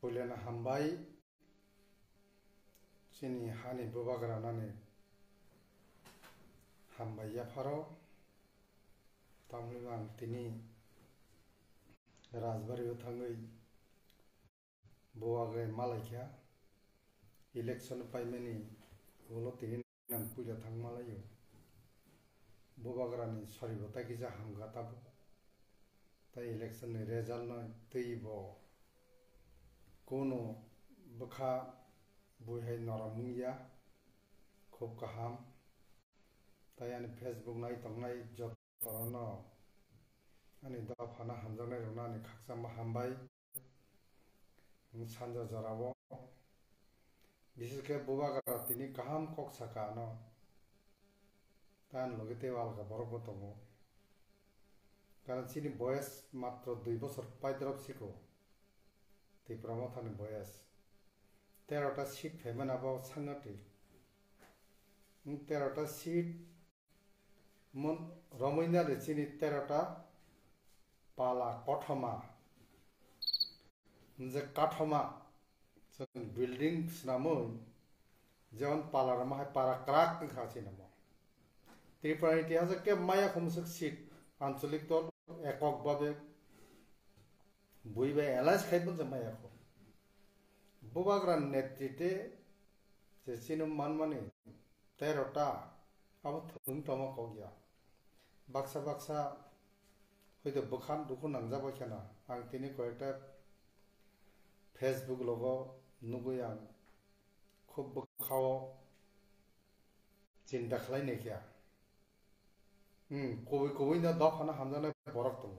Pulen hambai sini hani bubagrana hambai ya faro tamliman tini Rajbari uthangai buagai malaikya election paimeni ulo tini nang puja thang malayo bubagrani sorry bota kija hamga tabu ta election ni result no teibo kono bukha buhai noramungya khub kaham tayani Facebook nai tongnai jot torono ani da phana hamjanai rona ni khaksam hambai sanja jarabo বিশেষ করে বুবাগারা তিনি কাহাম cock সাকা ন তান লগেতে আলগা বড় বতম কারণ চিনি বয়স মাত্র 2 বছর পাইদ্রব শিখো ত্রিপুরা মথানি বয়স 13টা সিট ফেমেন আবাও সাংগতি 13টা সিট মন রমইনা রে চিনি 13টা পালা কঠমা যে কাঠমা बिल्डिंग नामो जौन पालार माहे पारा क्राक खाची नामो त्रिपुरा इतिहास के माया खुमसक सीट आंचलिक दल एকক भावे बुइबे एलायंस खाइबन जे माया खो बुबाग्रा नेतृत्वे जे सिनो मानमाने 13टा अब थुं तम कगिया बाक्सा बाक्सा हयतो बखान दुखु नांजाबा खेना आं तिनि कयटा फेसबुक लोगो नुगुयां खूब बखाव चिंता खालायनाय गैया कबि कबिनो दफाना हामजानाय बरक दङ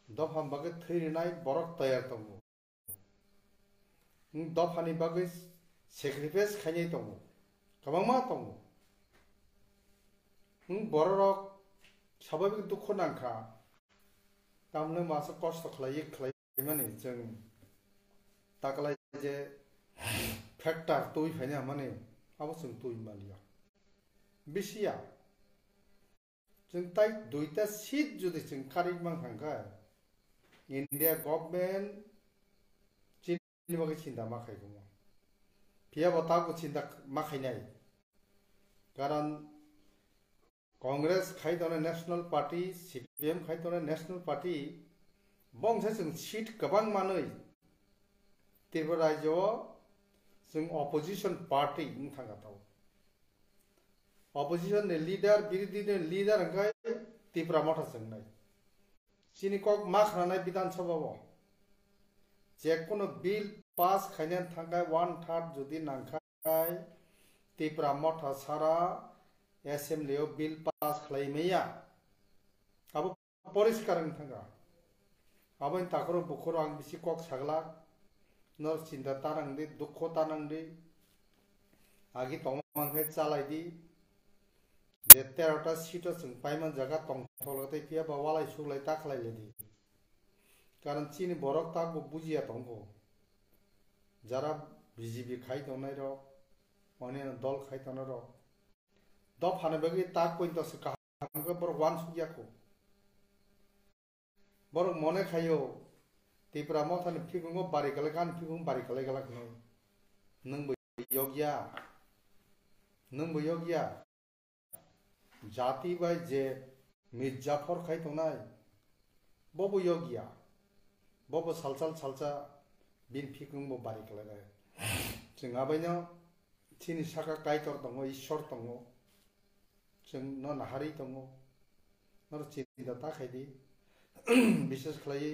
दफान बागै थैनाय बरक तयार दङ दफानि बागै सेक्रिफाइस खायनाय दङ गोबांमा दङ बरक स्वाभाबिक दुखु नांखा तामनो मासे कष्ट खालाय माने जों ताकलाय जे फैक्टर तुई फायना माने अब जों तुई मालिया बिसिया जों ताई दुइटा सीट जुदि जों कारिक मान थांगा इंडिया गवर्नमेंट चिनि बागै चिन्ता माखायगौ फिया बतागौ चिन्ता माखायनाय कारण कांग्रेस खायदोना नेशनल पार्टी सीपीएम खायदोना नेशनल पार्टी बंसे जों सीट गोबां मानै त्रिपुरा राज्योआव जों अपोजिशन पार्टी थांगाथाव अपोजिशन लीडर बिरोधी लीडर हंगाय त्रिपुरा मथा जोंनाय चिनि कक मा खानाय विधानसभाव जेकुनु बिल पास खायनाय थांगाय 1/3 जुदि नांखाय त्रिपुरा मथा सारा एसेम्बलियाव बिल पास खालायनाया अब परिष्कार थांगा अब ताकरो बुखरो आं बिसि कक सागला नर चिंता तानांदे दुख तानांदे आगे तंगमांखे चालायदि जे 13टा सीट जों पाइमान जागा तंगथलगते फिया बावालाय सुलाय ताखलायलेदि कारण चिनि बरक ताको बुजिया तंगो जारा बीजेपी खाइ दनाय र माने दल खाइ दनाय र द फाने बगे ताक पइन्टस काहांगो बर वान सुगियाखौ बरक मने खायो त्रिपुरा मथानि फिगुंगो बारि गले गान फिगुं बारि गले गला खनो नंबो योगिया जाति बाय जे मिर्जाफर खाय तनाय बबो योगिया बबो सालसा बिन फिगुंबो बारि गले गले जों आबायनो थिनि साका कायतर दङ ईश्वर दङ जों न नाहारि दङ न चिन्ता ताखायदि विशेष खालाय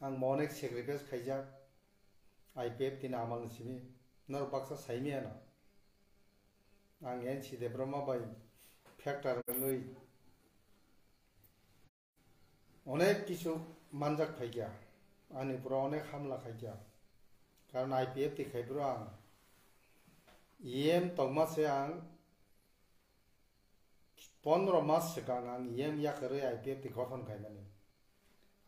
आं मनेक सेक्रिफाइस खायजा आईपीएफ दिन आमाल सिमी नर बाक्सा साइमियाना आं एनसी देब्रमा बाय फैक्टर नै अनेक किछु मानजाक फाइया आंनि पुरा अनेक हामला खायजा कारण आईपीएफ दिखायब्रो आं ईएम तंगमासे आं 15 मास सिगां आं ईएम याकरे आईपीएफ दि गठन खायमाने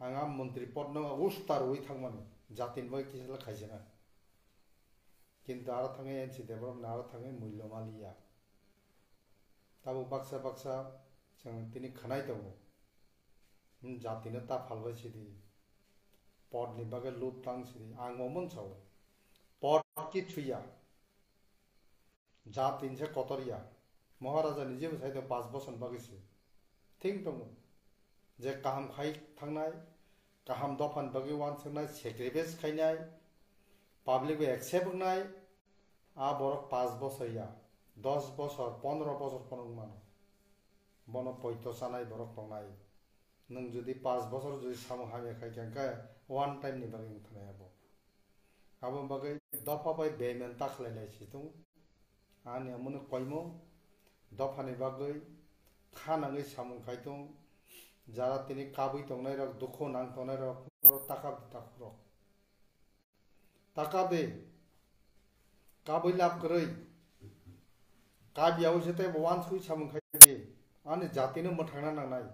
आंहा मंत्री पद न उस्तार उइ थांमाने जातिन बाय किसला खायजना किन्तु आरो थाङै एनसी देब्रम आरो थाङै मूल्य मालिया ताबो बाक्सा जों तिनि खानाय दङ जातिनो ता फालबाय सिदि pot ni bagai loop tang sini ang momon saw pot ki thuya जात इनसे कतरिया महाराजा निजे साइड 5 बोसोर बागिसे थिंग दङ जे काहाम खाइ थांनाय काहाम दफान बागि वान सोंनाय सेक्रिफाइस खायनाय पाब्लिक बे एक्सेप्ट होनाय आ बरक 5 बोसोर 10 बोसोर 15 बोसोर पनং मानो बन पयतो सानाय बरक दंनाय नों जुदि 5 बोसोर जुदि सामु हामे खायखांका वन टाइम नि बागि थानायाबो आबो बागि दफा बाय बेमेन ताखलायनाय सितुं आने मन कयमो दफानि बागै खानाङै सामु खायथं जारा तिनि काबै दंनाय रक दुख नां दंनाय रक नर ताका दे काबै लाब गरै काबियाव जेते वान सुइ सामु खायदे आने जातिनो मथांना नांनाय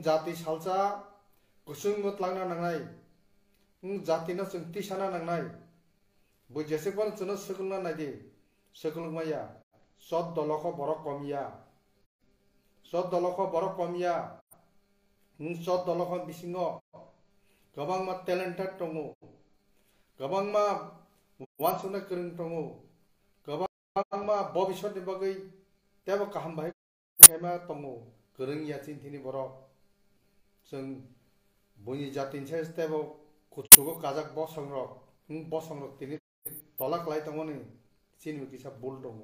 जाति सालसा गुसुं मतलांना नांनाय जातिनो जों तिसाना नांनाय बो जेसेबां जोनो सगुलना नायदे सगुलमाया सद दलख बरक कमिया सद दलख बरक कमिया सद दलख बिसिङो गोबां मा टेलेन्टेड दङ गोबां मा वानसुना गोरों दङ गोबां मा भबिष्यतनि बागै तेबो काहाम बाहाय खायमा दङ गोरोंया चिन्थिनि बरक जों बयनि जातिनि सायाव तेबो कुचुगो काजाक बसंरक तिनि तलाक लाय दङनि चिनि किसा बोल दङ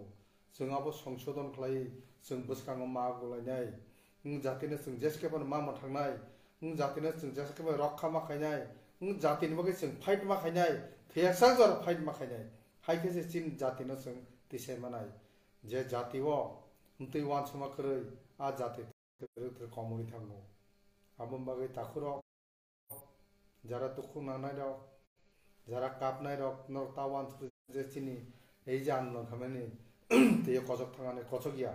जोंहाबो संशोधन खालाय जों बसकाङो मा गलायनाय जातिनो जों जेसकेबो मा थांनाय जातिनो जों जेसकेबो रक्षा मा खायनाय जातिनि बागै जों फाइट मा खायनाय फेसा जर फाइट मा खायनाय हायके जे चिन जातिनो जों तिसे मानाय जे जातिओ उन्दै वान समा करै आ जाति तर कमरि थांगो आबो बागै ताखुरो जारा दुखु नांनाय रक जारा कापनाय रक नरता वान जे चिनि এই যে আন্দোলন খামানি তেয় কজক থাঙানে কচকিয়া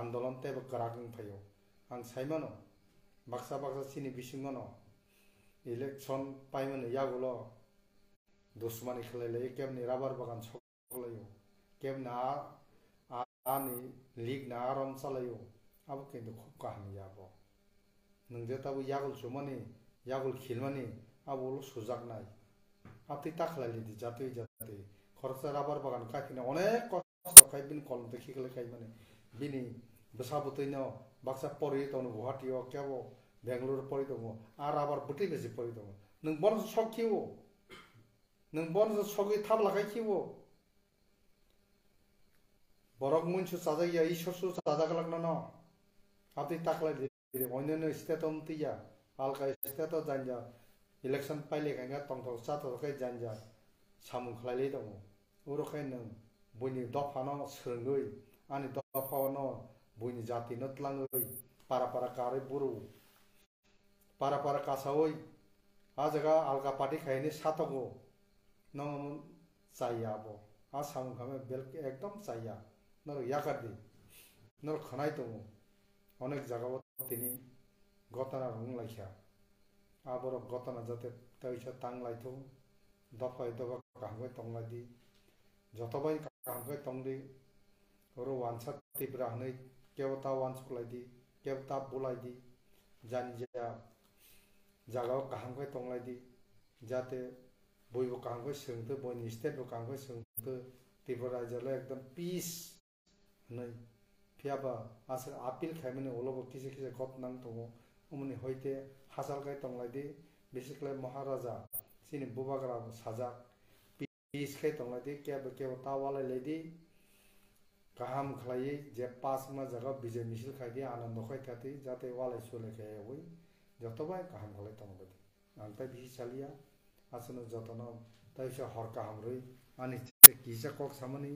আন্দোলন তেব কারাগং ফাयो आं साइमानो बाक्सा सिनि बिसिङनो इलेक्शन पाइमानो यागुलो दुश्मनी खलायले केमनि राबार बागान सकलायो केमना आनि लीग ना आराम चालायो अब किन्तु खूब कहानी याबो नंजे ताबो यागुल सुमानि यागुल खिलमानि आबोल सुजागनाय आपति ताखलायले दि जातै जातै खरसा राबार बागान काटिना अनेक कष्ट खायबिन कलम देखिगले खायमाने बिनि बसाबुतैनो बाक्सा परि दङ गुवाहाटीआव केबो बेंगलुरु परि दङ आ राबार बुटै बेसे परि दङ नों बन सकियो नों बन सगै थाब लागायखियो बरक मुनसु साजाया इसोरसु साजागलागना न आपति ताखलाय दि अननो स्टेटम तिया आलका स्टेट जानजा इलेक्शन पाइले गांगा तंथौ साथकै जानजा सामु खलायले दङ उरखाय नों बयनि दफानो सोंगै आनि दफानो बयनि जाति नतलाङै पारा कारै बुरु पारा कासावै आ जगा आलगा पार्टी खायनि सातगो नंग चायाबो आ सामु खामे बेल एकदम चाया नर याकादि नर खनाय दङ अनेक जागाव तिनि घटना रंलायखा आबर घटना जाते तैसा तांलायथो दफाय दफा काहमै तंलायदि जतबाय काहमै तंदि रो वानसा तिब्रा हनै केवता वानसुलायदि केवता बुलायदि जानिजा जागाव काहमै तंलायदि जाते बयबो काहमै सोंथो बयनि स्टेटबो काहमै सोंथो त्रिपुरा राज्यले एकदम पीस नै फियाबा आसर आपिल खायमने ओलोबो किसे गत नां दङ उमनि होयते हासालगाय तंलायदि बेसिकले महाराजा सिनि बुबाग्रा साजा पीस खाय तंलायदि केबो तावालाय लेदि गाहाम खलायै जे पास मा जगह विजय मिছিল खायदि आनंद खाय थाति जाते वालाय सुले खायवै जतबाय गाहाम खलाय तंबायदि आंता बिहि चालिया आसनो जतन तैसा हर काहाम रై आनि किसा कक सामनि